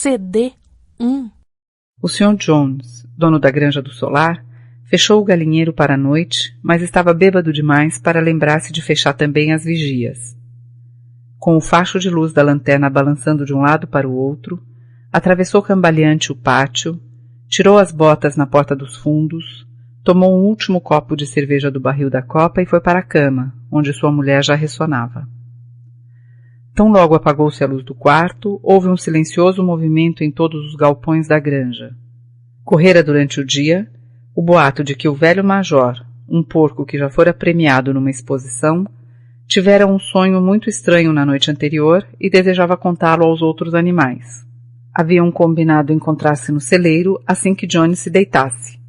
CD1. O Sr. Jones, dono da Granja do Solar, fechou o galinheiro para a noite, mas estava bêbado demais para lembrar-se de fechar também as vigias. Com o facho de luz da lanterna balançando de um lado para o outro, atravessou cambaleante o pátio, tirou as botas na porta dos fundos, tomou um último copo de cerveja do barril da copa e foi para a cama, onde sua mulher já ressonava. Tão logo apagou-se a luz do quarto, houve um silencioso movimento em todos os galpões da granja. Correra durante o dia o boato de que o velho major, um porco que já fora premiado numa exposição, tivera um sonho muito estranho na noite anterior e desejava contá-lo aos outros animais. Haviam combinado encontrar-se no celeiro assim que Johnny se deitasse.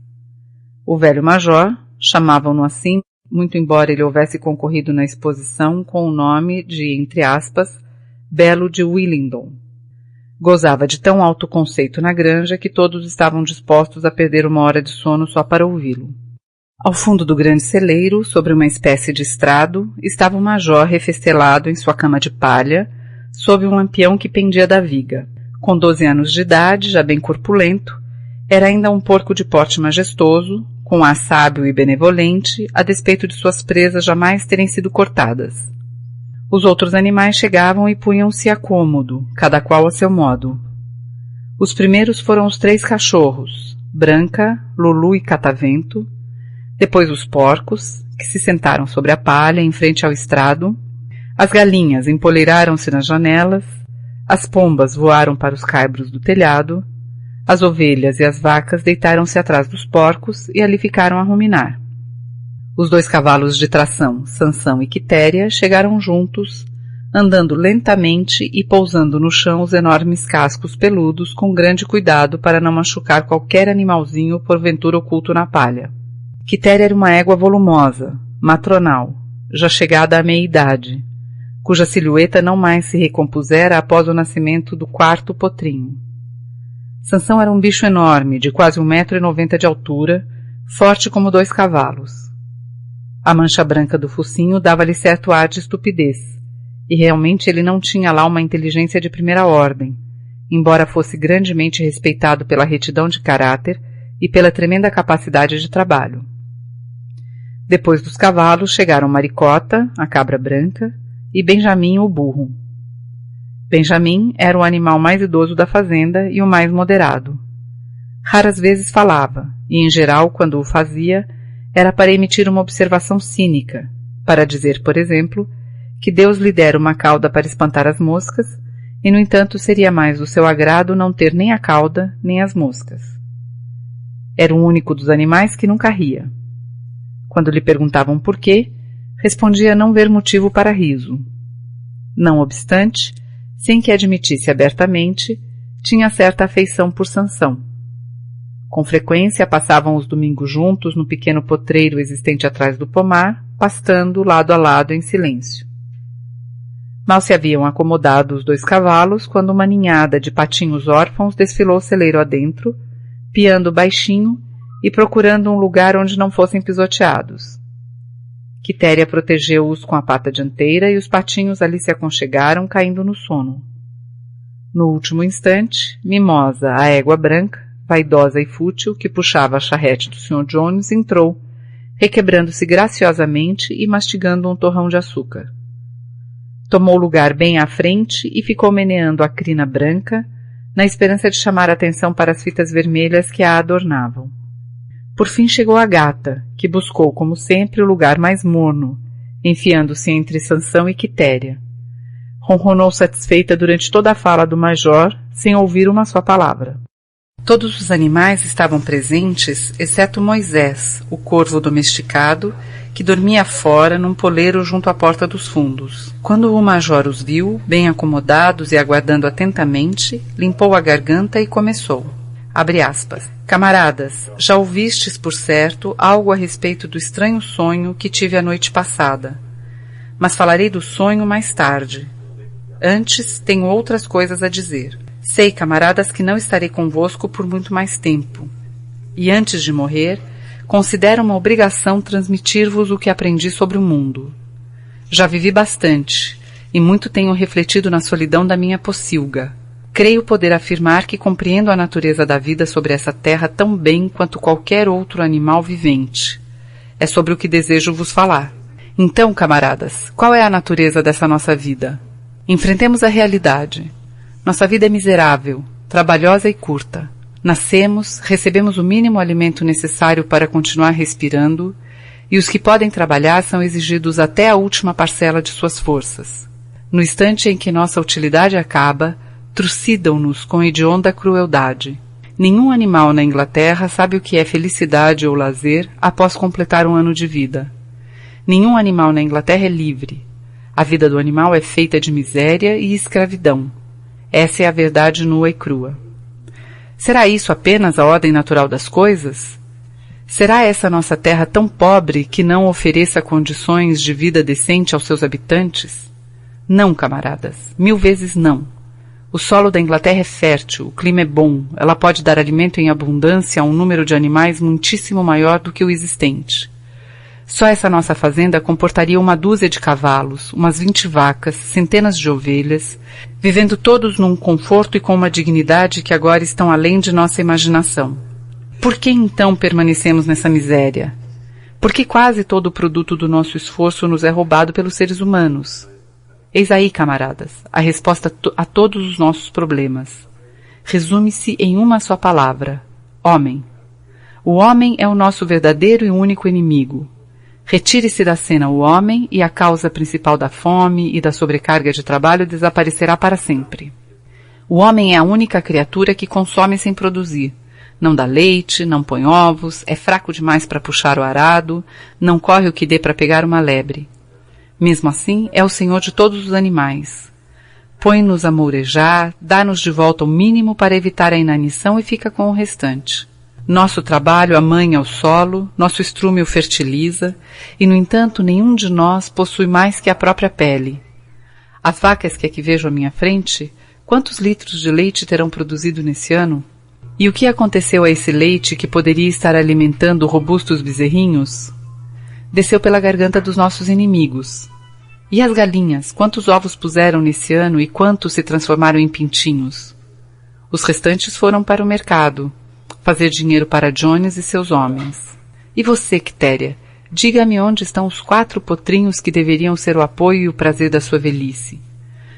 O velho major, chamavam-no assim, muito embora ele houvesse concorrido na exposição com o nome de, entre aspas, Belo de Willingdon. Gozava de tão alto conceito na granja que todos estavam dispostos a perder uma hora de sono só para ouvi-lo. Ao fundo do grande celeiro, sobre uma espécie de estrado, estava o major refestelado em sua cama de palha, sob um lampião que pendia da viga. Com 12 anos de idade, já bem corpulento, era ainda um porco de porte majestoso, com ar sábio e benevolente, a despeito de suas presas jamais terem sido cortadas. Os outros animais chegavam e punham-se a cômodo, cada qual a seu modo. Os primeiros foram os 3 cachorros, Branca, Lulu e Catavento, depois os porcos, que se sentaram sobre a palha em frente ao estrado, as galinhas empoleiraram-se nas janelas, as pombas voaram para os caibros do telhado, as ovelhas e as vacas deitaram-se atrás dos porcos e ali ficaram a ruminar. Os 2 cavalos de tração, Sansão e Quitéria, chegaram juntos, andando lentamente e pousando no chão os enormes cascos peludos com grande cuidado para não machucar qualquer animalzinho porventura oculto na palha. Quitéria era uma égua volumosa, matronal, já chegada à meia-idade, cuja silhueta não mais se recompusera após o nascimento do 4º potrinho. Sansão era um bicho enorme, de quase 1,90 m de altura, forte como 2 cavalos. A mancha branca do focinho dava-lhe certo ar de estupidez, e realmente ele não tinha lá uma inteligência de primeira ordem, embora fosse grandemente respeitado pela retidão de caráter e pela tremenda capacidade de trabalho. Depois dos cavalos chegaram Maricota, a cabra branca, e Benjamin, o burro. Benjamin era o animal mais idoso da fazenda e o mais moderado. Raras vezes falava, e em geral, quando o fazia, era para emitir uma observação cínica, para dizer, por exemplo, que Deus lhe dera uma cauda para espantar as moscas, e no entanto seria mais do seu agrado não ter nem a cauda, nem as moscas. Era o único dos animais que nunca ria. Quando lhe perguntavam por quê, respondia não ver motivo para riso. Não obstante, sem que admitisse abertamente, tinha certa afeição por Sansão. Com frequência passavam os domingos juntos no pequeno potreiro existente atrás do pomar, pastando lado a lado em silêncio. Mal se haviam acomodado os 2 cavalos quando uma ninhada de patinhos órfãos desfilou o celeiro adentro, piando baixinho e procurando um lugar onde não fossem pisoteados. Quitéria protegeu-os com a pata dianteira e os patinhos ali se aconchegaram, caindo no sono. No último instante, Mimosa, a égua branca, vaidosa e fútil, que puxava a charrete do Sr. Jones, entrou, requebrando-se graciosamente e mastigando um torrão de açúcar. Tomou lugar bem à frente e ficou meneando a crina branca, na esperança de chamar a atenção para as fitas vermelhas que a adornavam. Por fim chegou a gata, que buscou, como sempre, o lugar mais morno, enfiando-se entre Sansão e Quitéria. Ronronou satisfeita durante toda a fala do major, sem ouvir uma só palavra. Todos os animais estavam presentes, exceto Moisés, o corvo domesticado, que dormia fora num poleiro junto à porta dos fundos. Quando o major os viu, bem acomodados e aguardando atentamente, limpou a garganta e começou. Abre aspas. Camaradas, já ouvistes, por certo, algo a respeito do estranho sonho que tive a noite passada. Mas falarei do sonho mais tarde. Antes, tenho outras coisas a dizer. Sei, camaradas, que não estarei convosco por muito mais tempo. E antes de morrer, considero uma obrigação transmitir-vos o que aprendi sobre o mundo. Já vivi bastante, e muito tenho refletido na solidão da minha pocilga. Creio poder afirmar que compreendo a natureza da vida sobre essa terra tão bem quanto qualquer outro animal vivente. É sobre o que desejo vos falar. Então, camaradas, qual é a natureza dessa nossa vida? Enfrentemos a realidade. Nossa vida é miserável, trabalhosa e curta. Nascemos, recebemos o mínimo alimento necessário para continuar respirando, e os que podem trabalhar são exigidos até a última parcela de suas forças. No instante em que nossa utilidade acaba, trucidam-nos com hedionda crueldade. Nenhum animal na Inglaterra sabe o que é felicidade ou lazer após completar um ano de vida. Nenhum animal na Inglaterra é livre. A vida do animal é feita de miséria e escravidão. Essa é a verdade nua e crua. Será isso apenas a ordem natural das coisas? Será essa nossa terra tão pobre que não ofereça condições de vida decente aos seus habitantes? Não, camaradas, 1000 vezes não. O solo da Inglaterra é fértil, o clima é bom, ela pode dar alimento em abundância a um número de animais muitíssimo maior do que o existente. Só essa nossa fazenda comportaria 1 de cavalos, umas 20 vacas, centenas de ovelhas, vivendo todos num conforto e com uma dignidade que agora estão além de nossa imaginação. Por que então permanecemos nessa miséria? Por que quase todo o produto do nosso esforço nos é roubado pelos seres humanos? Eis aí, camaradas, a resposta a todos os nossos problemas. Resume-se em uma só palavra: homem. O homem é o nosso verdadeiro e único inimigo. Retire-se da cena o homem e a causa principal da fome e da sobrecarga de trabalho desaparecerá para sempre. O homem é a única criatura que consome sem produzir. Não dá leite, não põe ovos, é fraco demais para puxar o arado, não corre o que dê para pegar uma lebre. Mesmo assim, é o senhor de todos os animais. Põe-nos a mourejar, dá-nos de volta o mínimo para evitar a inanição e fica com o restante. Nosso trabalho amanha o solo, nosso estrume o fertiliza, e, no entanto, nenhum de nós possui mais que a própria pele. As vacas que aqui vejo à minha frente, quantos litros de leite terão produzido nesse ano? E o que aconteceu a esse leite que poderia estar alimentando robustos bezerrinhos? Desceu pela garganta dos nossos inimigos. E as galinhas, quantos ovos puseram nesse ano e quantos se transformaram em pintinhos? Os restantes foram para o mercado, fazer dinheiro para Jones e seus homens. E você, Quitéria, diga-me onde estão os 4 potrinhos que deveriam ser o apoio e o prazer da sua velhice.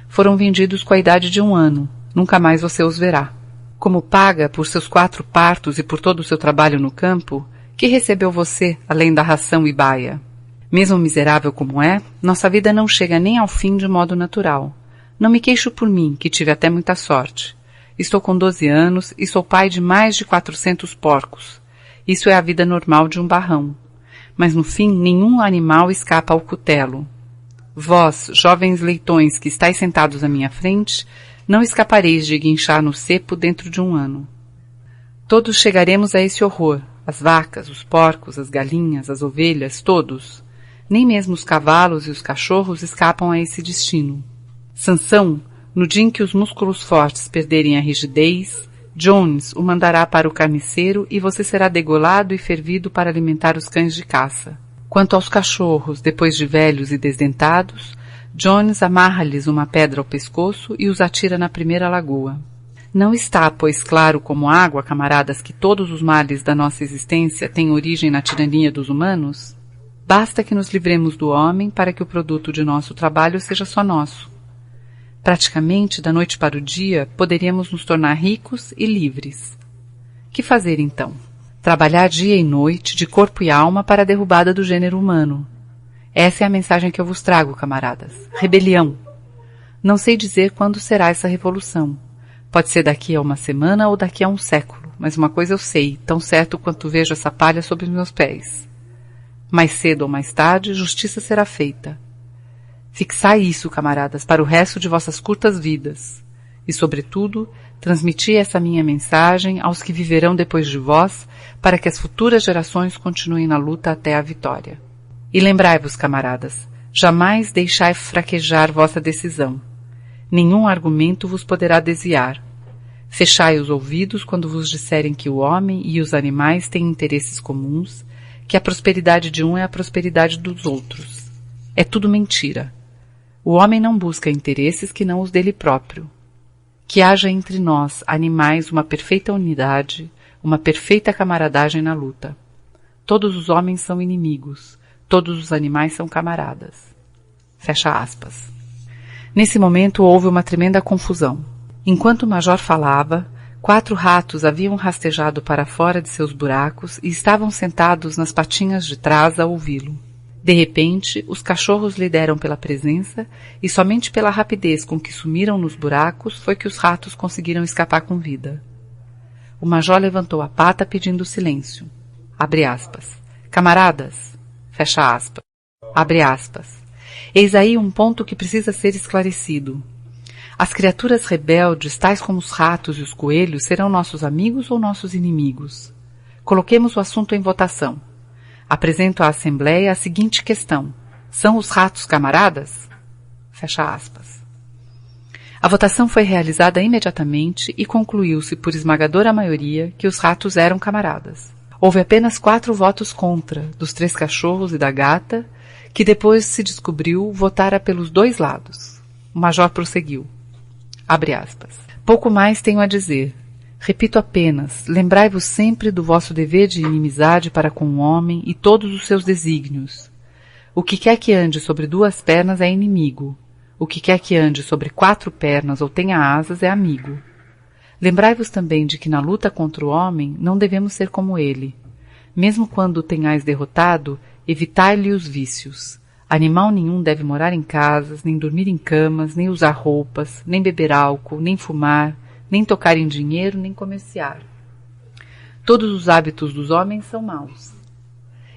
Foram vendidos com a idade de 1 ano, nunca mais você os verá. Como paga por seus 4 partos e por todo o seu trabalho no campo, que recebeu você, além da ração e baia? Mesmo miserável como é, nossa vida não chega nem ao fim de modo natural. Não me queixo por mim, que tive até muita sorte. Estou com 12 anos e sou pai de mais de 400 porcos. Isso é a vida normal de um barrão. Mas no fim, nenhum animal escapa ao cutelo. Vós, jovens leitões que estáis sentados à minha frente, não escapareis de guinchar no cepo dentro de 1 ano. Todos chegaremos a esse horror. As vacas, os porcos, as galinhas, as ovelhas, todos. Nem mesmo os cavalos e os cachorros escapam a esse destino. Sansão, no dia em que os músculos fortes perderem a rigidez, Jones o mandará para o carniceiro e você será degolado e fervido para alimentar os cães de caça. Quanto aos cachorros, depois de velhos e desdentados, Jones amarra-lhes uma pedra ao pescoço e os atira na primeira lagoa. Não está, pois, claro como água, camaradas, que todos os males da nossa existência têm origem na tirania dos humanos? Basta que nos livremos do homem para que o produto de nosso trabalho seja só nosso. Praticamente, da noite para o dia, poderíamos nos tornar ricos e livres. Que fazer, então? Trabalhar dia e noite, de corpo e alma, para a derrubada do gênero humano. Essa é a mensagem que eu vos trago, camaradas. Rebelião. Não sei dizer quando será essa revolução. Pode ser daqui a 1 semana ou daqui a 1 século, mas uma coisa eu sei, tão certo quanto vejo essa palha sob os meus pés. Mais cedo ou mais tarde, justiça será feita. Fixai isso, camaradas, para o resto de vossas curtas vidas. E, sobretudo, transmiti essa minha mensagem aos que viverão depois de vós, para que as futuras gerações continuem na luta até a vitória. E lembrai-vos, camaradas, jamais deixai fraquejar vossa decisão. Nenhum argumento vos poderá desviar. Fechai os ouvidos quando vos disserem que o homem e os animais têm interesses comuns, que a prosperidade de um é a prosperidade dos outros. É tudo mentira. O homem não busca interesses que não os dele próprio. Que haja entre nós, animais, uma perfeita unidade, uma perfeita camaradagem na luta. Todos os homens são inimigos, todos os animais são camaradas. Fecha aspas. Nesse momento houve uma tremenda confusão. Enquanto o major falava, 4 ratos haviam rastejado para fora de seus buracos e estavam sentados nas patinhas de trás a ouvi-lo. De repente, os cachorros lhe deram pela presença e somente pela rapidez com que sumiram nos buracos foi que os ratos conseguiram escapar com vida. O major levantou a pata pedindo silêncio. Abre aspas. Camaradas. Fecha aspas. Abre aspas. Eis aí um ponto que precisa ser esclarecido. As criaturas rebeldes, tais como os ratos e os coelhos, serão nossos amigos ou nossos inimigos? Coloquemos o assunto em votação. Apresento à Assembleia a seguinte questão. São os ratos camaradas? Fecha aspas. A votação foi realizada imediatamente e concluiu-se por esmagadora maioria que os ratos eram camaradas. Houve apenas 4 votos contra, dos 3 cachorros e da gata, que depois se descobriu votara pelos 2 lados. O major prosseguiu. Abre aspas. Pouco mais tenho a dizer. Repito apenas, lembrai-vos sempre do vosso dever de inimizade para com o homem e todos os seus desígnios. O que quer que ande sobre 2 pernas é inimigo. O que quer que ande sobre 4 pernas ou tenha asas é amigo. Lembrai-vos também de que na luta contra o homem não devemos ser como ele. Mesmo quando o tenhais derrotado, evitai-lhe os vícios. Animal nenhum deve morar em casas, nem dormir em camas, nem usar roupas, nem beber álcool, nem fumar, nem tocar em dinheiro, nem comerciar. Todos os hábitos dos homens são maus.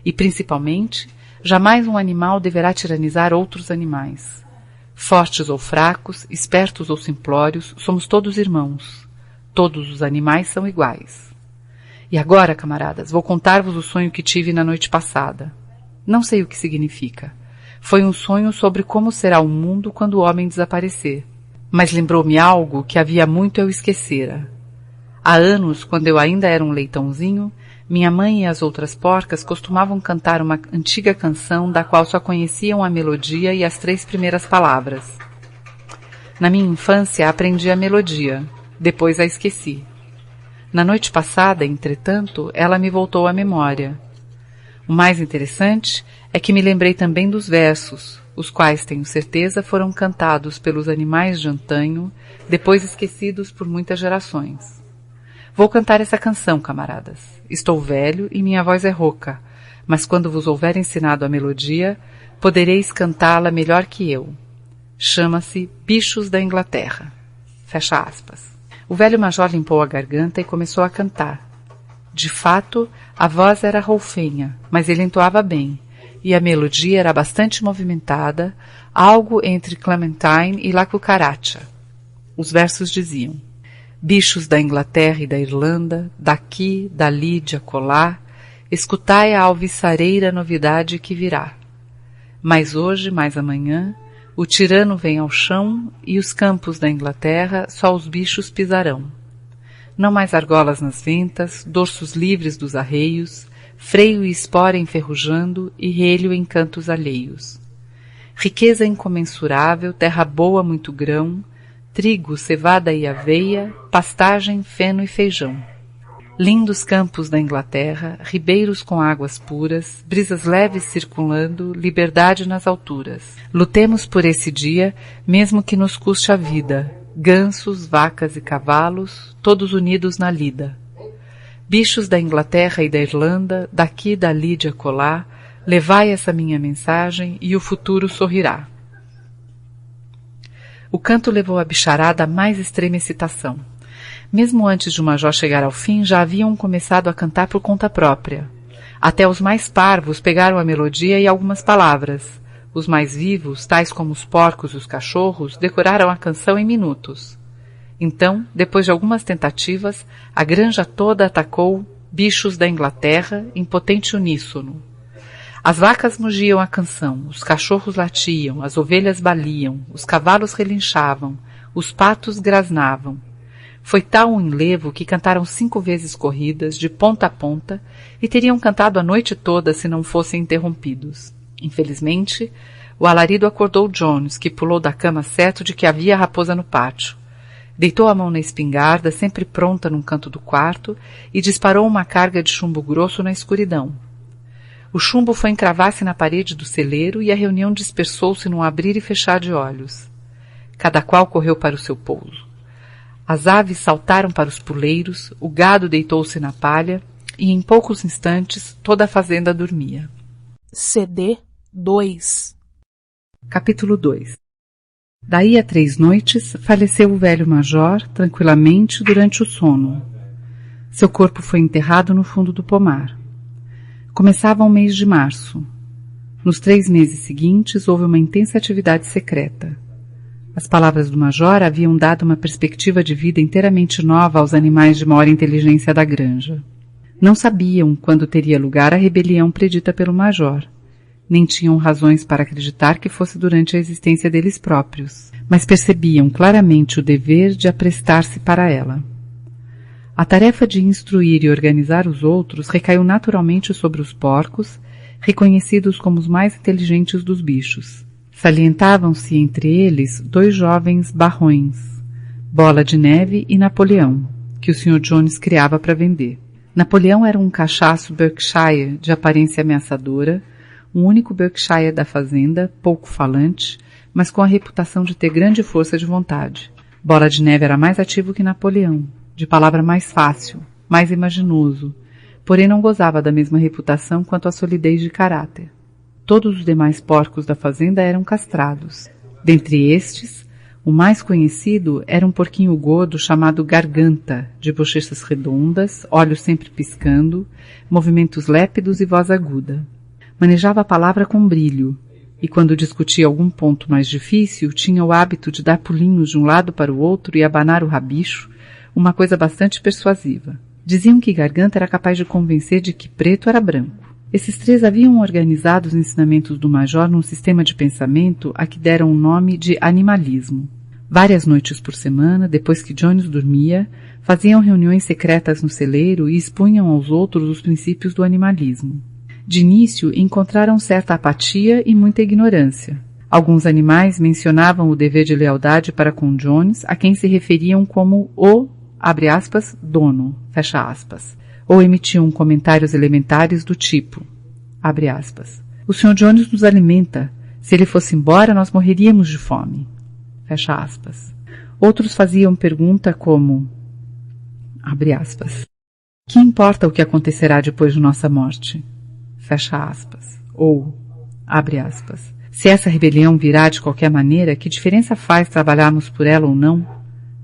E, principalmente, jamais um animal deverá tiranizar outros animais. Fortes ou fracos, espertos ou simplórios, somos todos irmãos. Todos os animais são iguais. E agora, camaradas, vou contar-vos o sonho que tive na noite passada. Não sei o que significa. Foi um sonho sobre como será o mundo quando o homem desaparecer. Mas lembrou-me algo que havia muito eu esquecera. Há anos, quando eu ainda era um leitãozinho, minha mãe e as outras porcas costumavam cantar uma antiga canção da qual só conheciam a melodia e as 3 primeiras palavras. Na minha infância aprendi a melodia, depois a esqueci. Na noite passada, entretanto, ela me voltou à memória. O mais interessante é que me lembrei também dos versos, os quais, tenho certeza, foram cantados pelos animais de antanho, depois esquecidos por muitas gerações. Vou cantar essa canção, camaradas. Estou velho e minha voz é rouca, mas quando vos houver ensinado a melodia, podereis cantá-la melhor que eu. Chama-se Bichos da Inglaterra. Fecha aspas. O velho major limpou a garganta e começou a cantar. De fato, a voz era roufenha, mas ele entoava bem, e a melodia era bastante movimentada, algo entre Clementine e La Cucaracha. Os versos diziam: bichos da Inglaterra e da Irlanda, daqui, dali, de acolá, escutai a alviçareira novidade que virá. Mais hoje, mais amanhã, o tirano vem ao chão e os campos da Inglaterra só os bichos pisarão. Não mais argolas nas ventas, dorsos livres dos arreios, freio e espora enferrujando e relho em cantos alheios. Riqueza incomensurável, terra boa muito grão, trigo, cevada e aveia, pastagem, feno e feijão. Lindos campos da Inglaterra, ribeiros com águas puras, brisas leves circulando, liberdade nas alturas. Lutemos por esse dia, mesmo que nos custe a vida, gansos, vacas e cavalos, todos unidos na lida. Bichos da Inglaterra e da Irlanda, daqui, dali, de acolá, levai essa minha mensagem e o futuro sorrirá. O canto levou a bicharada à mais extrema excitação. Mesmo antes de o major chegar ao fim, já haviam começado a cantar por conta própria. Até os mais parvos pegaram a melodia e algumas palavras. Os mais vivos, tais como os porcos e os cachorros, decoraram a canção em minutos. Então, depois de algumas tentativas, a granja toda atacou Bichos da Inglaterra em potente uníssono. As vacas mugiam a canção, os cachorros latiam, as ovelhas baliam, os cavalos relinchavam, os patos grasnavam. Foi tal um enlevo que cantaram 5 vezes corridas, de ponta a ponta, e teriam cantado a noite toda se não fossem interrompidos. Infelizmente, o alarido acordou Jones, que pulou da cama certo de que havia raposa no pátio. Deitou a mão na espingarda, sempre pronta num canto do quarto, e disparou uma carga de chumbo grosso na escuridão. O chumbo foi encravar-se na parede do celeiro e a reunião dispersou-se num abrir e fechar de olhos. Cada qual correu para o seu pouso. As aves saltaram para os puleiros, o gado deitou-se na palha, e em poucos instantes toda a fazenda dormia. CD 2. Capítulo 2. Daí a 3 noites, faleceu o velho major, tranquilamente, durante o sono. Seu corpo foi enterrado no fundo do pomar. Começava o mês de março. Nos 3 meses seguintes, houve uma intensa atividade secreta. As palavras do major haviam dado uma perspectiva de vida inteiramente nova aos animais de maior inteligência da granja. Não sabiam quando teria lugar a rebelião predita pelo major. Nem tinham razões para acreditar que fosse durante a existência deles próprios, mas percebiam claramente o dever de aprestar-se para ela. A tarefa de instruir e organizar os outros recaiu naturalmente sobre os porcos, reconhecidos como os mais inteligentes dos bichos. Salientavam-se entre eles 2 jovens barrões, Bola de Neve e Napoleão, que o Sr. Jones criava para vender. Napoleão era um cachaço Berkshire de aparência ameaçadora, um único Berkshire da fazenda, pouco falante, mas com a reputação de ter grande força de vontade. Bola de Neve era mais ativo que Napoleão, de palavra mais fácil, mais imaginoso, porém não gozava da mesma reputação quanto à solidez de caráter. Todos os demais porcos da fazenda eram castrados. Dentre estes, o mais conhecido era um porquinho gordo chamado Garganta, de bochechas redondas, olhos sempre piscando, movimentos lépidos e voz aguda. Manejava a palavra com brilho, e quando discutia algum ponto mais difícil, tinha o hábito de dar pulinhos de um lado para o outro e abanar o rabicho, uma coisa bastante persuasiva. Diziam que Garganta era capaz de convencer de que preto era branco. Esses 3 haviam organizado os ensinamentos do major num sistema de pensamento a que deram o nome de animalismo. Várias noites por semana, depois que Jones dormia, faziam reuniões secretas no celeiro e expunham aos outros os princípios do animalismo. De início, encontraram certa apatia e muita ignorância. Alguns animais mencionavam o dever de lealdade para com Jones, a quem se referiam como o, abre aspas, dono, fecha aspas, ou emitiam comentários elementares do tipo, abre aspas, o Sr. Jones nos alimenta, se ele fosse embora nós morreríamos de fome, fecha aspas. Outros faziam pergunta como, abre aspas, que importa o que acontecerá depois de nossa morte? Fecha aspas. Ou, abre aspas, se essa rebelião virá de qualquer maneira, que diferença faz trabalharmos por ela ou não?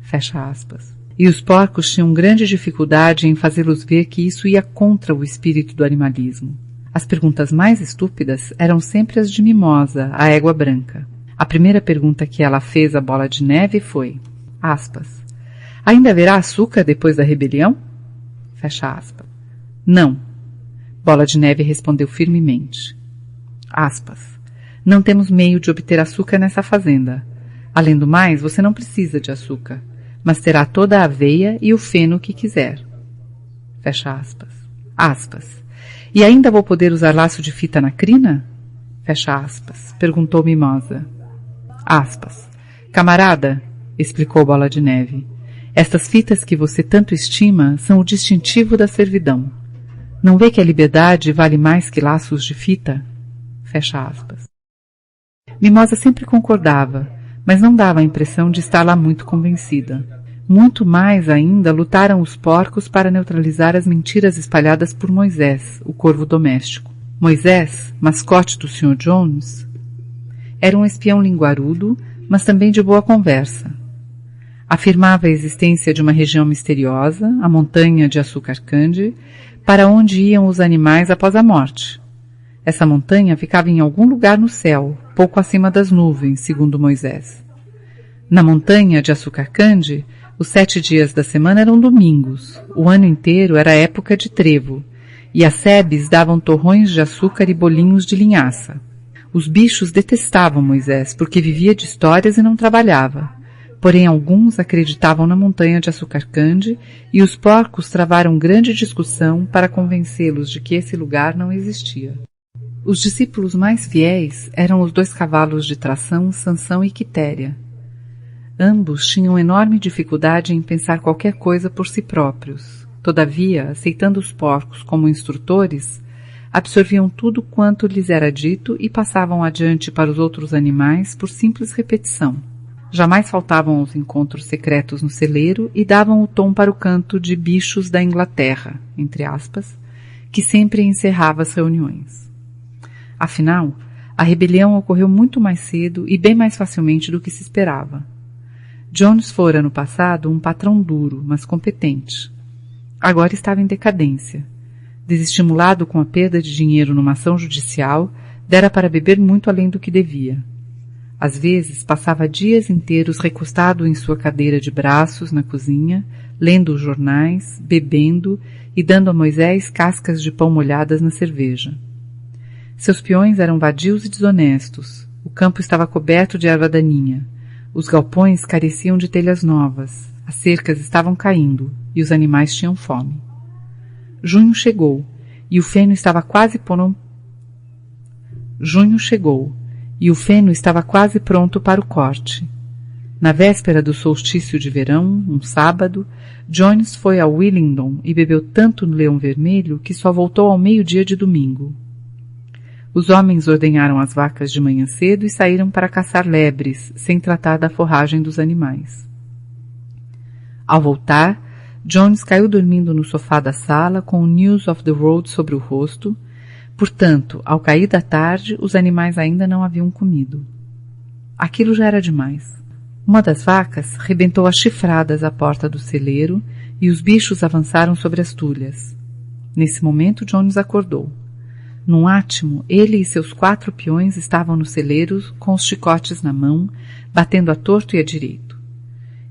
Fecha aspas. E os porcos tinham grande dificuldade em fazê-los ver que isso ia contra o espírito do animalismo. As perguntas mais estúpidas eram sempre as de Mimosa, a égua branca. A primeira pergunta que ela fez à Bola de Neve foi, aspas, ainda haverá açúcar depois da rebelião? Fecha aspas. Não. Bola de Neve respondeu firmemente. Aspas. Não temos meio de obter açúcar nessa fazenda. Além do mais, você não precisa de açúcar, mas terá toda a aveia e o feno que quiser. Fecha aspas. Aspas. E ainda vou poder usar laço de fita na crina? Fecha aspas. Perguntou Mimosa. Aspas. Camarada, explicou Bola de Neve, estas fitas que você tanto estima são o distintivo da servidão. Não vê que a liberdade vale mais que laços de fita? Fecha aspas. Mimosa sempre concordava, mas não dava a impressão de estar lá muito convencida. Muito mais ainda lutaram os porcos para neutralizar as mentiras espalhadas por Moisés, o corvo doméstico. Moisés, mascote do Sr. Jones, era um espião linguarudo, mas também de boa conversa. Afirmava a existência de uma região misteriosa, a montanha de Açúcar Candy, para onde iam os animais após a morte. Essa montanha ficava em algum lugar no céu, pouco acima das nuvens, segundo Moisés. Na montanha de Açúcar Candy, os 7 dias da semana eram domingos, o ano inteiro era época de trevo, e as sebes davam torrões de açúcar e bolinhos de linhaça. Os bichos detestavam Moisés, porque vivia de histórias e não trabalhava. Porém, alguns acreditavam na montanha de Açúcar Candy e os porcos travaram grande discussão para convencê-los de que esse lugar não existia. Os discípulos mais fiéis eram os 2 cavalos de tração, Sansão e Quitéria. Ambos tinham enorme dificuldade em pensar qualquer coisa por si próprios. Todavia, aceitando os porcos como instrutores, absorviam tudo quanto lhes era dito e passavam adiante para os outros animais por simples repetição. Jamais faltavam aos encontros secretos no celeiro e davam o tom para o canto de bichos da Inglaterra, entre aspas, que sempre encerrava as reuniões. Afinal, a rebelião ocorreu muito mais cedo e bem mais facilmente do que se esperava. Jones fora, no passado, um patrão duro, mas competente. Agora estava em decadência. Desestimulado com a perda de dinheiro numa ação judicial, dera para beber muito além do que devia. Às vezes, passava dias inteiros recostado em sua cadeira de braços na cozinha, lendo os jornais, bebendo e dando a Moisés cascas de pão molhadas na cerveja. Seus peões eram vadios e desonestos. O campo estava coberto de erva daninha. Os galpões careciam de telhas novas. As cercas estavam caindo e os animais tinham fome. Junho chegou e o feno estava quase pronto para o corte. Na véspera do solstício de verão, um sábado, Jones foi a Willingdon e bebeu tanto no Leão Vermelho que só voltou ao meio-dia de domingo. Os homens ordenharam as vacas de manhã cedo e saíram para caçar lebres, sem tratar da forragem dos animais. Ao voltar, Jones caiu dormindo no sofá da sala com o News of the World sobre o rosto. Portanto, ao cair da tarde, os animais ainda não haviam comido. Aquilo já era demais. Uma das vacas rebentou as chifradas à porta do celeiro e os bichos avançaram sobre as tulhas. Nesse momento, Jones acordou. Num átimo, ele e seus 4 peões estavam no celeiro com os chicotes na mão, batendo a torto e a direito.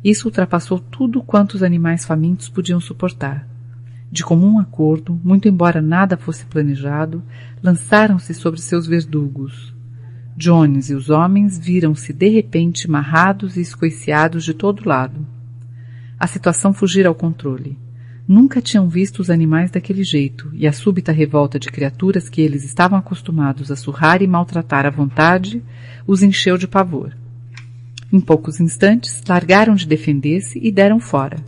Isso ultrapassou tudo quanto os animais famintos podiam suportar. De comum acordo, muito embora nada fosse planejado, lançaram-se sobre seus verdugos. Jones e os homens viram-se de repente marrados e escoiciados de todo lado. A situação fugira ao controle. Nunca tinham visto os animais daquele jeito, e a súbita revolta de criaturas que eles estavam acostumados a surrar e maltratar à vontade os encheu de pavor. Em poucos instantes, largaram de defender-se e deram fora.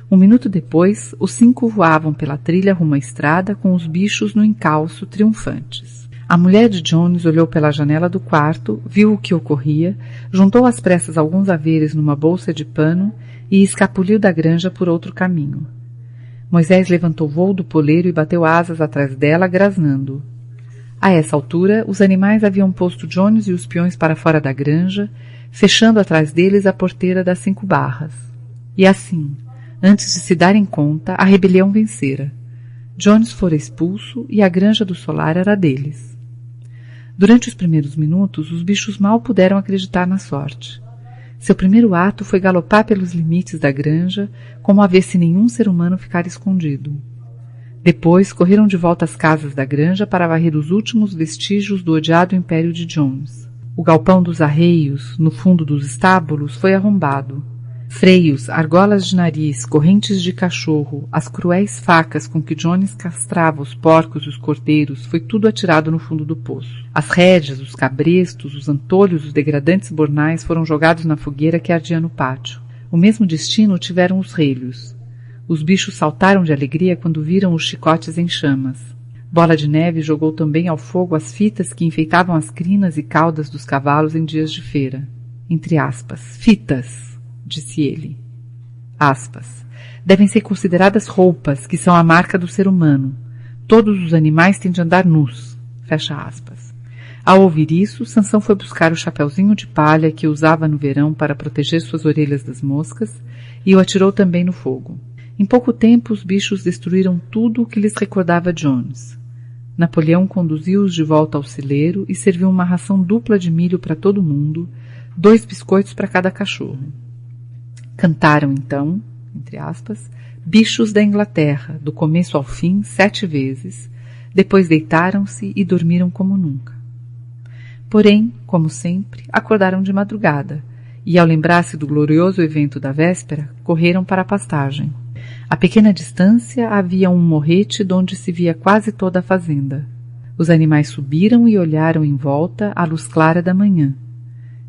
Um minuto depois, os 5 voavam pela trilha rumo à estrada com os bichos no encalço, triunfantes. A mulher de Jones olhou pela janela do quarto, viu o que ocorria, juntou às pressas alguns haveres numa bolsa de pano e escapuliu da granja por outro caminho. Moisés levantou voo do poleiro e bateu asas atrás dela, grasnando. A essa altura, os animais haviam posto Jones e os peões para fora da granja, fechando atrás deles a porteira das 5 barras. E assim, antes de se darem conta, a rebelião vencera. Jones fora expulso e a granja do solar era deles. Durante os primeiros minutos, os bichos mal puderam acreditar na sorte. Seu primeiro ato foi galopar pelos limites da granja, como a ver se nenhum ser humano ficara escondido. Depois, correram de volta às casas da granja para varrer os últimos vestígios do odiado império de Jones. O galpão dos arreios, no fundo dos estábulos, foi arrombado. Freios, argolas de nariz, correntes de cachorro, as cruéis facas com que Jones castrava os porcos e os cordeiros, foi tudo atirado no fundo do poço. As rédeas, os cabrestos, os antolhos, os degradantes bornais foram jogados na fogueira que ardia no pátio. O mesmo destino tiveram os relhos. Os bichos saltaram de alegria quando viram os chicotes em chamas. Bola de Neve jogou também ao fogo as fitas que enfeitavam as crinas e caudas dos cavalos em dias de feira. Entre aspas, fitas, disse ele. Aspas. Devem ser consideradas roupas, que são a marca do ser humano. Todos os animais têm de andar nus. Fecha aspas. Ao ouvir isso, Sansão foi buscar o chapeuzinho de palha que usava no verão para proteger suas orelhas das moscas e o atirou também no fogo. Em pouco tempo, os bichos destruíram tudo o que lhes recordava Jones. Napoleão conduziu-os de volta ao celeiro e serviu uma ração dupla de milho para todo mundo, 2 biscoitos para cada cachorro. Cantaram então, entre aspas, bichos da Inglaterra, do começo ao fim, 7 vezes, depois deitaram-se e dormiram como nunca. Porém, como sempre, acordaram de madrugada, e ao lembrar-se do glorioso evento da véspera, correram para a pastagem. A pequena distância havia um morrete donde se via quase toda a fazenda. Os animais subiram e olharam em volta à luz clara da manhã.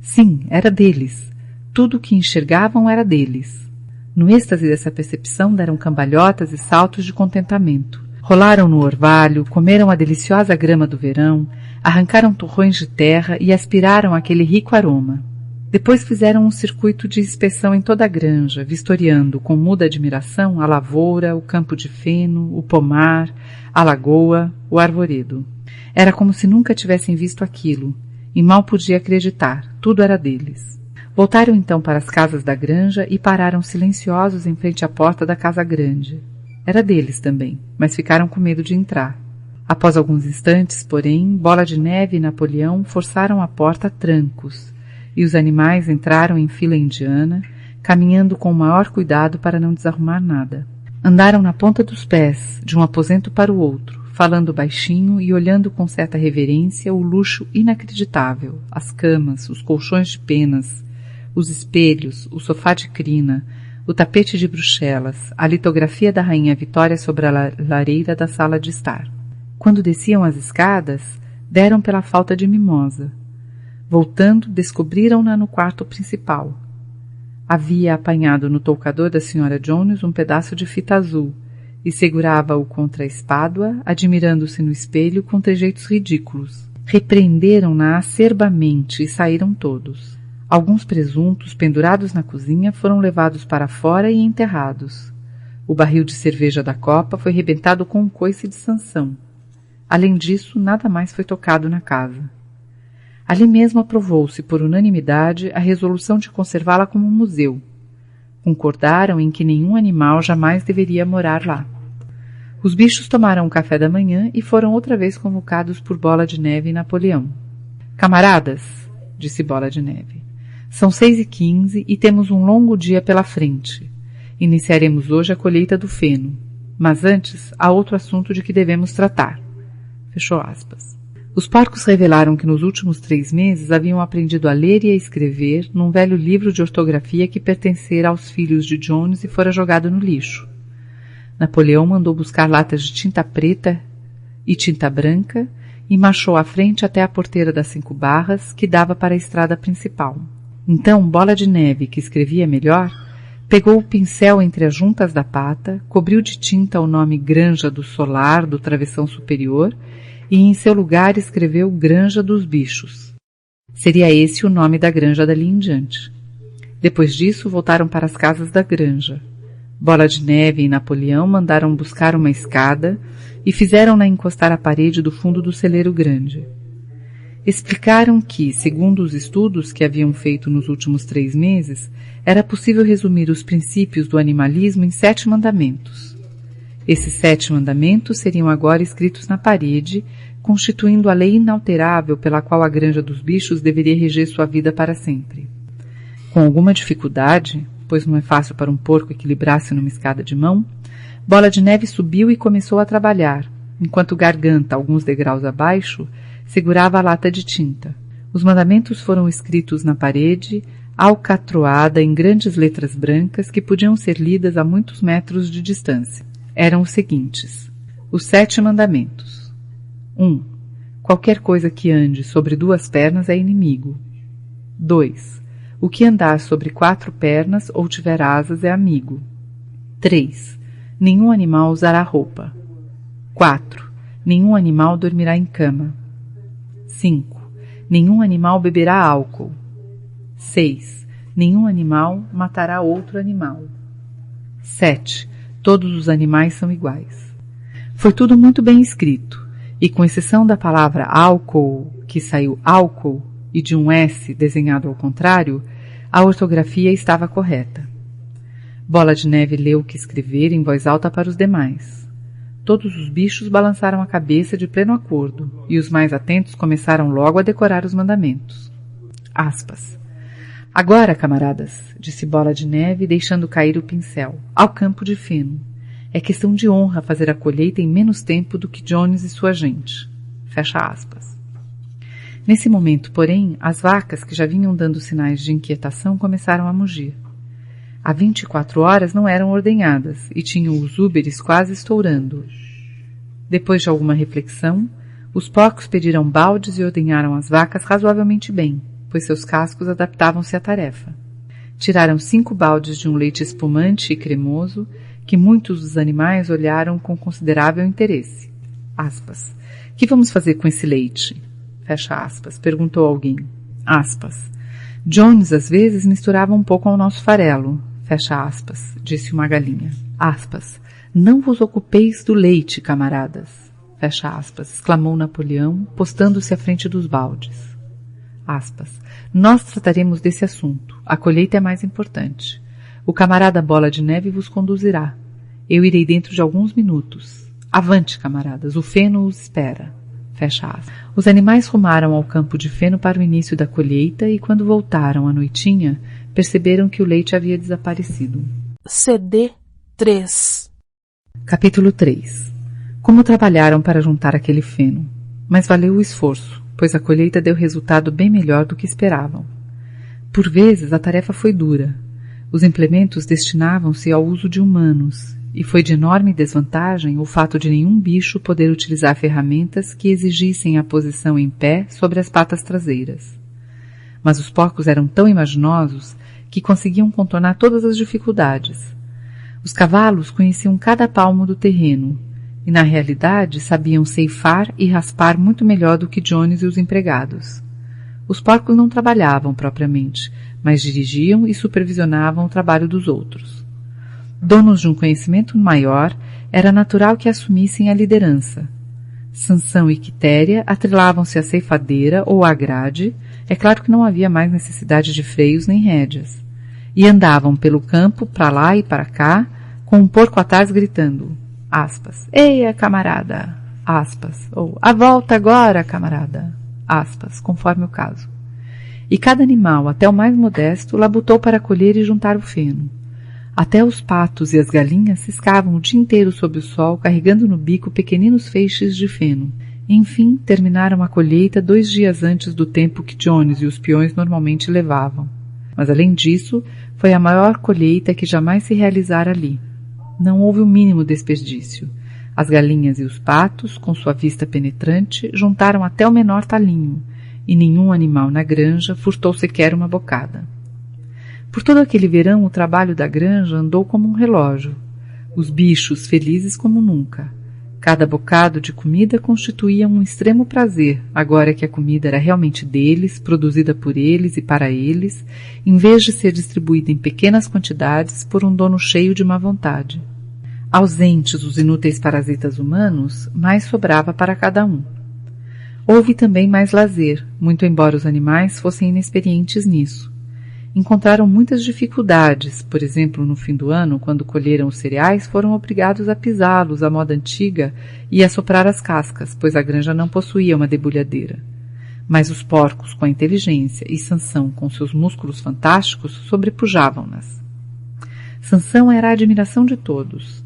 Sim, era deles. Tudo o que enxergavam era deles. No êxtase dessa percepção deram cambalhotas e saltos de contentamento. Rolaram no orvalho, comeram a deliciosa grama do verão, arrancaram torrões de terra e aspiraram aquele rico aroma. Depois fizeram um circuito de inspeção em toda a granja, vistoriando com muda admiração a lavoura, o campo de feno, o pomar, a lagoa, o arvoredo. Era como se nunca tivessem visto aquilo, e mal podia acreditar, tudo era deles. Voltaram então para as casas da granja e pararam silenciosos em frente à porta da casa grande. Era deles também, mas ficaram com medo de entrar. Após alguns instantes, porém, Bola de Neve e Napoleão forçaram a porta a trancos, e os animais entraram em fila indiana, caminhando com o maior cuidado para não desarrumar nada. Andaram na ponta dos pés, de um aposento para o outro, falando baixinho e olhando com certa reverência o luxo inacreditável, as camas, os colchões de penas, os espelhos, o sofá de crina, o tapete de Bruxelas, a litografia da Rainha Vitória sobre a lareira da sala de estar. Quando desciam as escadas, deram pela falta de mimosa. Voltando, descobriram-na no quarto principal. Havia apanhado no toucador da Sra. Jones um pedaço de fita azul e segurava-o contra a espádua, admirando-se no espelho com trejeitos ridículos. Repreenderam-na acerbamente e saíram todos. Alguns presuntos pendurados na cozinha foram levados para fora e enterrados. O barril de cerveja da copa foi rebentado com um coice de Sansão. Além disso, nada mais foi tocado na casa. Ali mesmo aprovou-se, por unanimidade, a resolução de conservá-la como um museu. Concordaram em que nenhum animal jamais deveria morar lá. Os bichos tomaram o café da manhã e foram outra vez convocados por Bola de Neve e Napoleão. Camaradas, disse Bola de Neve, são 6h15 e temos um longo dia pela frente. Iniciaremos hoje a colheita do feno. Mas antes, há outro assunto de que devemos tratar. Fechou aspas. Os porcos revelaram que nos últimos 3 meses haviam aprendido a ler e a escrever num velho livro de ortografia que pertencera aos filhos de Jones e fora jogado no lixo. Napoleão mandou buscar latas de tinta preta e tinta branca e marchou à frente até a porteira das 5 barras que dava para a estrada principal. Então Bola de Neve, que escrevia melhor, pegou o pincel entre as juntas da pata, cobriu de tinta o nome Granja do Solar do travessão superior e em seu lugar escreveu Granja dos Bichos. Seria esse o nome da granja dali em diante. Depois disso, voltaram para as casas da granja. Bola de Neve e Napoleão mandaram buscar uma escada e fizeram-na encostar à parede do fundo do celeiro grande. Explicaram que, segundo os estudos que haviam feito nos últimos 3 meses, era possível resumir os princípios do animalismo em 7 mandamentos. Esses 7 mandamentos seriam agora escritos na parede, constituindo a lei inalterável pela qual a granja dos bichos deveria reger sua vida para sempre. Com alguma dificuldade, pois não é fácil para um porco equilibrar-se numa escada de mão, Bola de Neve subiu e começou a trabalhar, enquanto Garganta, alguns degraus abaixo, segurava a lata de tinta. Os mandamentos foram escritos na parede, alcatroada em grandes letras brancas que podiam ser lidas a muitos metros de distância. Eram os seguintes: os 7 mandamentos. 1. Qualquer coisa que ande sobre 2 pernas é inimigo. 2. O que andar sobre 4 pernas ou tiver asas é amigo. 3. Nenhum animal usará roupa. 4. Nenhum animal dormirá em cama. 5. Nenhum animal beberá álcool. 6. Nenhum animal matará outro animal. 7. Todos os animais são iguais. Foi tudo muito bem escrito, e com exceção da palavra álcool, que saiu álcool, e de um S desenhado ao contrário, a ortografia estava correta. Bola de Neve leu o que escrever em voz alta para os demais. Todos os bichos balançaram a cabeça de pleno acordo, e os mais atentos começaram logo a decorar os mandamentos. Aspas. Agora, camaradas, disse Bola de Neve, deixando cair o pincel, ao campo de feno. É questão de honra fazer a colheita em menos tempo do que Jones e sua gente. Fecha aspas. Nesse momento, porém, as vacas, que já vinham dando sinais de inquietação, começaram a mugir. Há 24 horas não eram ordenhadas e tinham os úberes quase estourando. Depois de alguma reflexão, os porcos pediram baldes e ordenharam as vacas razoavelmente bem, pois seus cascos adaptavam-se à tarefa. Tiraram 5 baldes de um leite espumante e cremoso, que muitos dos animais olharam com considerável interesse. Aspas. Que vamos fazer com esse leite? Fecha aspas. Perguntou alguém. Aspas. Jones às vezes misturava um pouco ao nosso farelo. Fecha aspas. Disse uma galinha. Aspas. Não vos ocupeis do leite, camaradas. Fecha aspas. Exclamou Napoleão, postando-se à frente dos baldes. Aspas. Nós trataremos desse assunto. A colheita é mais importante. O camarada Bola de Neve vos conduzirá. Eu irei dentro de alguns minutos. Avante, camaradas, o feno os espera. Fecha aspas. Os animais rumaram ao campo de feno para o início da colheita e quando voltaram à noitinha, perceberam que o leite havia desaparecido. CD 3. Capítulo 3. Como trabalharam para juntar aquele feno. Mas valeu o esforço, pois a colheita deu resultado bem melhor do que esperavam. Por vezes a tarefa foi dura. Os implementos destinavam-se ao uso de humanos, e foi de enorme desvantagem o fato de nenhum bicho poder utilizar ferramentas que exigissem a posição em pé sobre as patas traseiras. Mas os porcos eram tão imaginosos que conseguiam contornar todas as dificuldades. Os cavalos conheciam cada palmo do terreno, e na realidade sabiam ceifar e raspar muito melhor do que Jones e os empregados. Os porcos não trabalhavam propriamente, mas dirigiam e supervisionavam o trabalho dos outros. Donos de um conhecimento maior, era natural que assumissem a liderança. Sansão e Quitéria atrelavam-se à ceifadeira ou à grade, é claro que não havia mais necessidade de freios nem rédeas, e andavam pelo campo, para lá e para cá, com um porco atrás gritando, aspas, eia, camarada, aspas, ou a volta agora, camarada, aspas, conforme o caso. E cada animal, até o mais modesto, labutou para colher e juntar o feno. Até os patos e as galinhas ciscavam o dia inteiro sob o sol, carregando no bico pequeninos feixes de feno. Enfim, terminaram a colheita 2 dias antes do tempo que Jones e os peões normalmente levavam. Mas, além disso, foi a maior colheita que jamais se realizara ali. Não houve o mínimo desperdício. As galinhas e os patos, com sua vista penetrante, juntaram até o menor talinho, e nenhum animal na granja furtou sequer uma bocada. Por todo aquele verão, o trabalho da granja andou como um relógio. Os bichos felizes como nunca. Cada bocado de comida constituía um extremo prazer, agora que a comida era realmente deles, produzida por eles e para eles, em vez de ser distribuída em pequenas quantidades por um dono cheio de má vontade. Ausentes os inúteis parasitas humanos, mais sobrava para cada um. Houve também mais lazer, muito embora os animais fossem inexperientes nisso. Encontraram muitas dificuldades, por exemplo, no fim do ano, quando colheram os cereais, foram obrigados a pisá-los à moda antiga e a soprar as cascas, pois a granja não possuía uma debulhadeira. Mas os porcos, com a inteligência, e Sansão, com seus músculos fantásticos, sobrepujavam-nas. Sansão era a admiração de todos.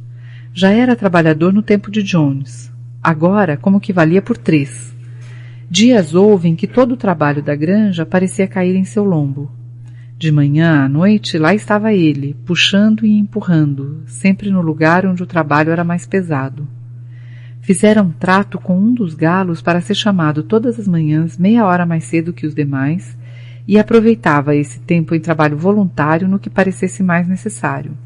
Já era trabalhador no tempo de Jones. Agora, como que valia por 3. Dias houve em que todo o trabalho da granja parecia cair em seu lombo. De manhã à noite, lá estava ele, puxando e empurrando, sempre no lugar onde o trabalho era mais pesado. Fizeram trato com um dos galos para ser chamado todas as manhãs, meia hora mais cedo que os demais, e aproveitava esse tempo em trabalho voluntário no que parecesse mais necessário.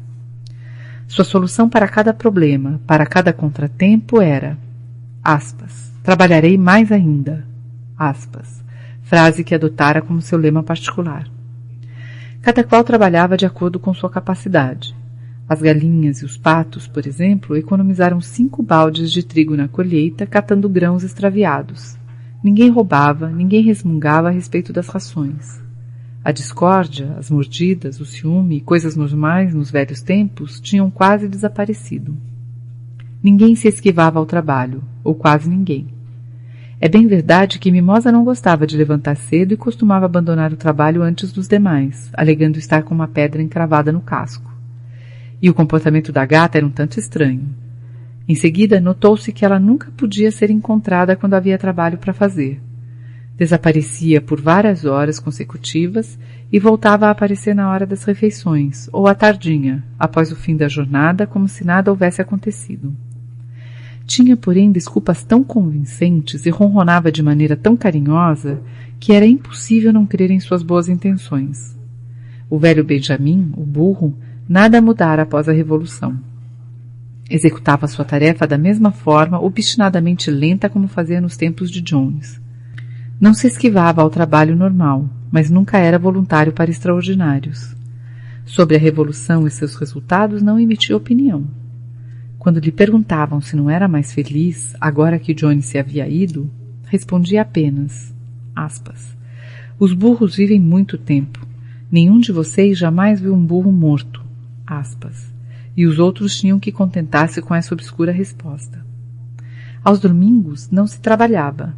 Sua solução para cada problema, para cada contratempo era, aspas, trabalharei mais ainda, aspas, frase que adotara como seu lema particular. Cada qual trabalhava de acordo com sua capacidade. As galinhas e os patos, por exemplo, economizaram 5 baldes de trigo na colheita, catando grãos extraviados. Ninguém roubava, ninguém resmungava a respeito das rações. A discórdia, as mordidas, o ciúme e coisas normais nos velhos tempos tinham quase desaparecido. Ninguém se esquivava ao trabalho, ou quase ninguém. É bem verdade que Mimosa não gostava de levantar cedo e costumava abandonar o trabalho antes dos demais, alegando estar com uma pedra encravada no casco. E o comportamento da gata era um tanto estranho. Em seguida, notou-se que ela nunca podia ser encontrada quando havia trabalho para fazer. Desaparecia por várias horas consecutivas e voltava a aparecer na hora das refeições, ou à tardinha, após o fim da jornada, como se nada houvesse acontecido. Tinha, porém, desculpas tão convincentes e ronronava de maneira tão carinhosa que era impossível não crer em suas boas intenções. O velho Benjamin, o burro, nada mudara após a Revolução. Executava sua tarefa da mesma forma, obstinadamente lenta como fazia nos tempos de Jones. Não se esquivava ao trabalho normal, mas nunca era voluntário para extraordinários. Sobre a Revolução e seus resultados não emitia opinião. Quando lhe perguntavam se não era mais feliz, agora que Jones se havia ido, respondia apenas, aspas, os burros vivem muito tempo. Nenhum de vocês jamais viu um burro morto, aspas. E os outros tinham que contentar-se com essa obscura resposta. Aos domingos não se trabalhava.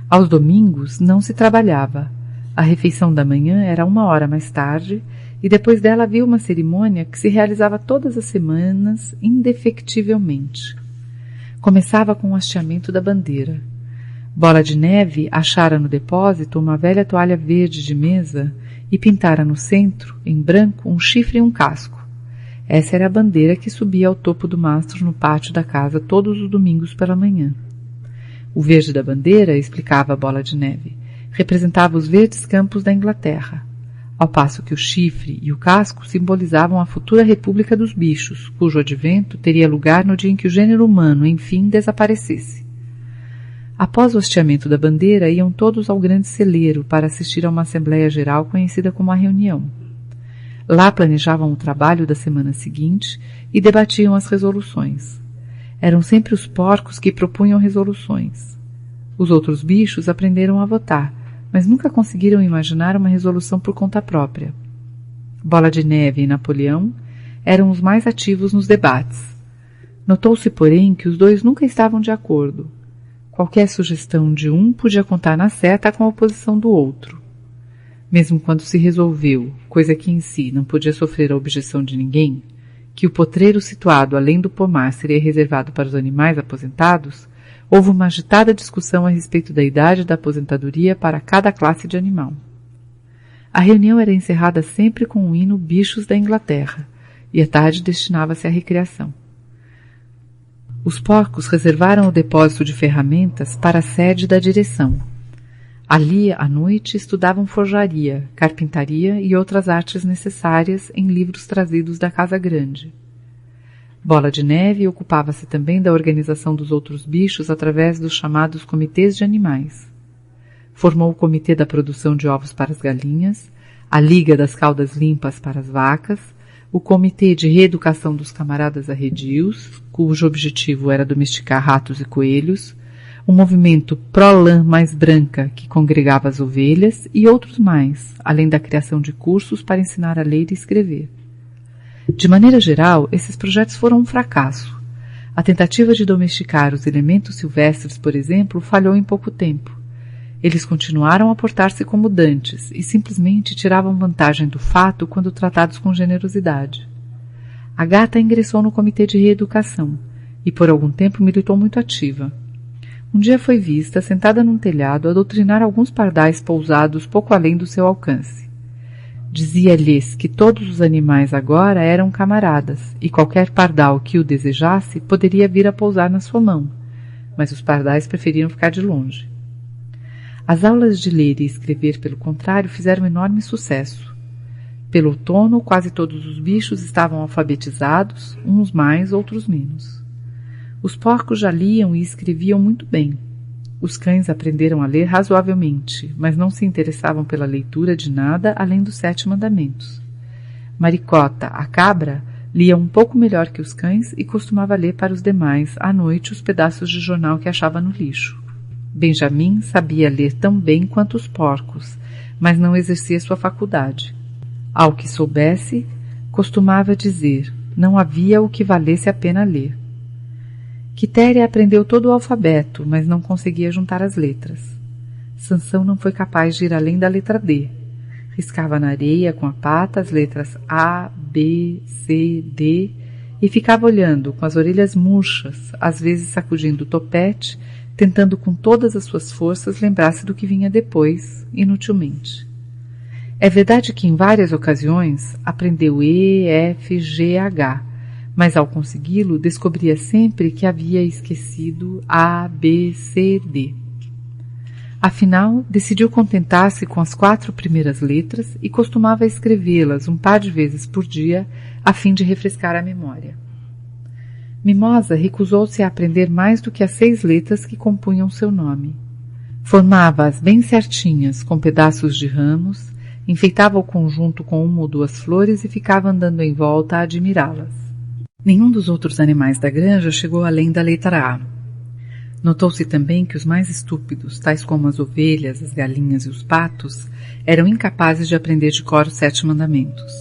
Aos domingos não se trabalhava. A refeição da manhã era 1 hora mais tarde, e depois dela havia uma cerimônia que se realizava todas as semanas, indefectivelmente. Começava com o hasteamento da bandeira. Bola de Neve achara no depósito uma velha toalha verde de mesa e pintara no centro, em branco, um chifre e um casco. Essa era a bandeira que subia ao topo do mastro no pátio da casa todos os domingos pela manhã. O verde da bandeira, explicava a Bola de Neve, representava os verdes campos da Inglaterra, ao passo que o chifre e o casco simbolizavam a futura República dos Bichos, cujo advento teria lugar no dia em que o gênero humano, enfim, desaparecesse. Após o hasteamento da bandeira, iam todos ao grande celeiro para assistir a uma assembleia geral conhecida como a reunião. Lá planejavam o trabalho da semana seguinte e debatiam as resoluções. Eram sempre os porcos que propunham resoluções. Os outros bichos aprenderam a votar, mas nunca conseguiram imaginar uma resolução por conta própria. Bola de Neve e Napoleão eram os mais ativos nos debates. Notou-se, porém, que os dois nunca estavam de acordo. Qualquer sugestão de um podia contar na certa com a oposição do outro. Mesmo quando se resolveu, coisa que em si não podia sofrer a objeção de ninguém, que o potreiro situado além do pomar seria reservado para os animais aposentados, houve uma agitada discussão a respeito da idade da aposentadoria para cada classe de animal. A reunião era encerrada sempre com o hino Bichos da Inglaterra, e a tarde destinava-se à recreação. Os porcos reservaram o depósito de ferramentas para a sede da direção. Ali, à noite, estudavam forjaria, carpintaria e outras artes necessárias em livros trazidos da Casa Grande. Bola de Neve ocupava-se também da organização dos outros bichos através dos chamados comitês de animais. Formou o comitê da produção de ovos para as galinhas, a Liga das Caudas Limpas para as vacas, o Comitê de Reeducação dos Camaradas Arredios, cujo objetivo era domesticar ratos e coelhos, o movimento Pró-Lã Mais Branca, que congregava as ovelhas, e outros mais, além da criação de cursos para ensinar a ler e escrever. De maneira geral, esses projetos foram um fracasso. A tentativa de domesticar os elementos silvestres, por exemplo, falhou em pouco tempo. Eles continuaram a portar-se como dantes e simplesmente tiravam vantagem do fato quando tratados com generosidade. A gata ingressou no comitê de reeducação e por algum tempo militou muito ativa. Um dia foi vista, sentada num telhado, a doutrinar alguns pardais pousados pouco além do seu alcance. Dizia-lhes que todos os animais agora eram camaradas e qualquer pardal que o desejasse poderia vir a pousar na sua mão, mas os pardais preferiam ficar de longe. As aulas de ler e escrever, pelo contrário, fizeram enorme sucesso. Pelo outono, quase todos os bichos estavam alfabetizados, uns mais, outros menos. Os porcos já liam e escreviam muito bem. Os cães aprenderam a ler razoavelmente, mas não se interessavam pela leitura de nada além dos 7 mandamentos. Maricota, a cabra, lia um pouco melhor que os cães e costumava ler para os demais, à noite, os pedaços de jornal que achava no lixo. Benjamin sabia ler tão bem quanto os porcos, mas não exercia sua faculdade. Ao que soubesse, costumava dizer, não havia o que valesse a pena ler. Quitéria aprendeu todo o alfabeto, mas não conseguia juntar as letras. Sansão não foi capaz de ir além da letra D. Riscava na areia com a pata as letras A, B, C, D e ficava olhando com as orelhas murchas, às vezes sacudindo o topete, tentando com todas as suas forças lembrar-se do que vinha depois, inutilmente. É verdade que em várias ocasiões aprendeu E, F, G, H, mas ao consegui-lo descobria sempre que havia esquecido A, B, C, D. Afinal, decidiu contentar-se com as 4 primeiras letras e costumava escrevê-las um par de vezes por dia, a fim de refrescar a memória. Mimosa recusou-se a aprender mais do que as 6 letras que compunham seu nome. Formava-as bem certinhas, com pedaços de ramos, enfeitava o conjunto com 1 ou 2 flores e ficava andando em volta a admirá-las. Nenhum dos outros animais da granja chegou além da letra A. Notou-se também que os mais estúpidos, tais como as ovelhas, as galinhas e os patos, eram incapazes de aprender de cor os 7 mandamentos.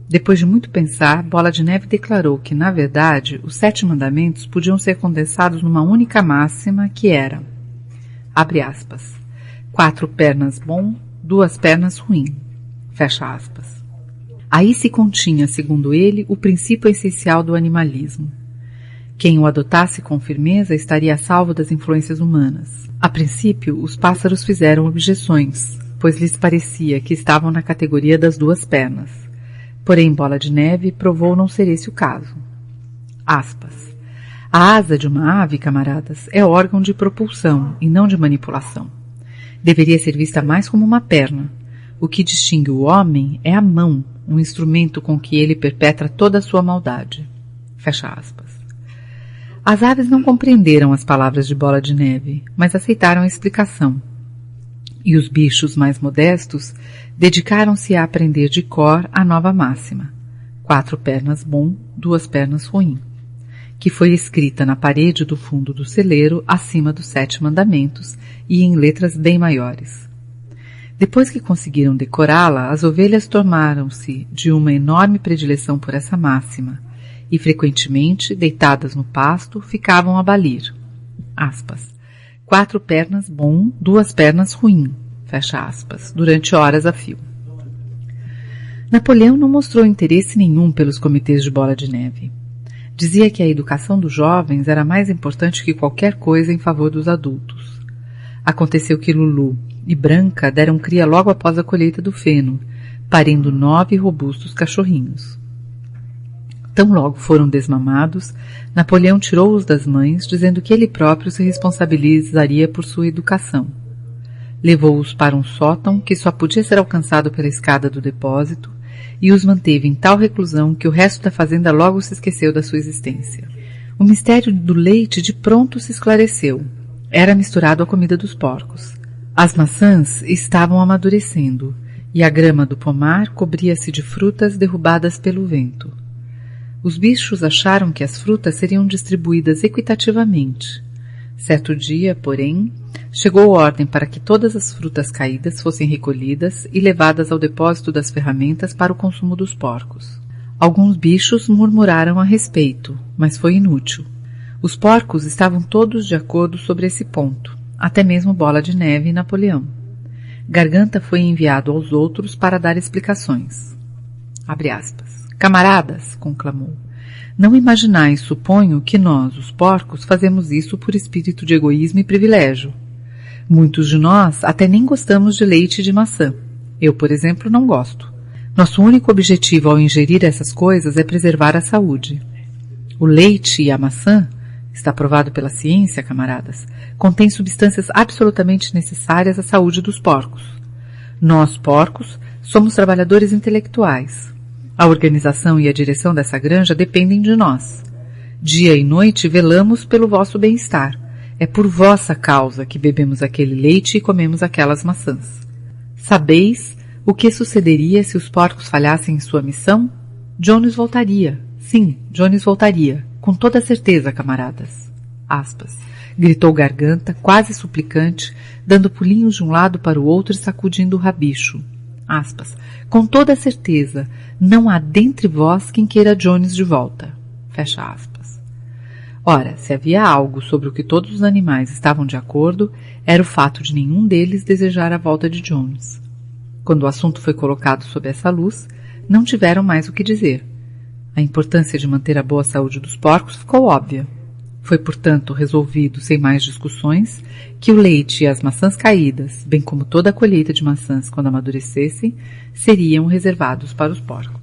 Depois de muito pensar, Bola de Neve declarou que, na verdade, os 7 mandamentos podiam ser condensados numa única máxima que era, abre aspas, 4 pernas bom, 2 pernas ruim, fecha aspas. Aí se continha, segundo ele, o princípio essencial do animalismo. Quem o adotasse com firmeza estaria a salvo das influências humanas. A princípio, os pássaros fizeram objeções, pois lhes parecia que estavam na categoria das 2 pernas. Porém, Bola de Neve provou não ser esse o caso. Aspas. A asa de uma ave, camaradas, é órgão de propulsão e não de manipulação. Deveria ser vista mais como uma perna. O que distingue o homem é a mão, um instrumento com que ele perpetra toda a sua maldade. Fecha aspas. As aves não compreenderam as palavras de Bola de Neve, mas aceitaram a explicação. E os bichos mais modestos dedicaram-se a aprender de cor a nova máxima, 4 pernas bom, 2 pernas ruim, que foi escrita na parede do fundo do celeiro acima dos 7 mandamentos e em letras bem maiores. Depois que conseguiram decorá-la, as ovelhas tornaram-se de uma enorme predileção por essa máxima, e frequentemente, deitadas no pasto, ficavam a balir. Aspas. 4 pernas bom, 2 pernas ruim, fecha aspas, durante horas a fio. Napoleão não mostrou interesse nenhum pelos comitês de Bola de Neve. Dizia que a educação dos jovens era mais importante que qualquer coisa em favor dos adultos. Aconteceu que Lulu e Branca deram cria logo após a colheita do feno, parindo 9 robustos cachorrinhos. Tão logo foram desmamados, Napoleão tirou-os das mães, dizendo que ele próprio se responsabilizaria por sua educação. Levou-os para um sótão que só podia ser alcançado pela escada do depósito e os manteve em tal reclusão que o resto da fazenda logo se esqueceu da sua existência. O mistério do leite de pronto se esclareceu. Era misturado à comida dos porcos. As maçãs estavam amadurecendo e a grama do pomar cobria-se de frutas derrubadas pelo vento. Os bichos acharam que as frutas seriam distribuídas equitativamente. Certo dia, porém, chegou ordem para que todas as frutas caídas fossem recolhidas e levadas ao depósito das ferramentas para o consumo dos porcos. Alguns bichos murmuraram a respeito, mas foi inútil. Os porcos estavam todos de acordo sobre esse ponto, até mesmo Bola de Neve e Napoleão. Garganta foi enviado aos outros para dar explicações. Abre aspas. Camaradas, conclamou, não imaginais, suponho, que nós, os porcos, fazemos isso por espírito de egoísmo e privilégio. Muitos de nós até nem gostamos de leite e de maçã. Eu, por exemplo, não gosto. Nosso único objetivo ao ingerir essas coisas é preservar a saúde. O leite e a maçã, está provado pela ciência, camaradas, contém substâncias absolutamente necessárias à saúde dos porcos. Nós, porcos, somos trabalhadores intelectuais. A organização e a direção dessa granja dependem de nós. Dia e noite velamos pelo vosso bem-estar. É por vossa causa que bebemos aquele leite e comemos aquelas maçãs. Sabeis o que sucederia se os porcos falhassem em sua missão? Jones voltaria. Sim, Jones voltaria. Com toda certeza, camaradas. Aspas. Gritou Garganta, quase suplicante, dando pulinhos de um lado para o outro e sacudindo o rabicho. Aspas. Com toda certeza, não há dentre vós quem queira Jones de volta. Fecha aspas. Ora, se havia algo sobre o que todos os animais estavam de acordo, era o fato de nenhum deles desejar a volta de Jones. Quando o assunto foi colocado sob essa luz, não tiveram mais o que dizer. A importância de manter a boa saúde dos porcos ficou óbvia. Foi, portanto, resolvido, sem mais discussões, que o leite e as maçãs caídas, bem como toda a colheita de maçãs quando amadurecessem, seriam reservados para os porcos.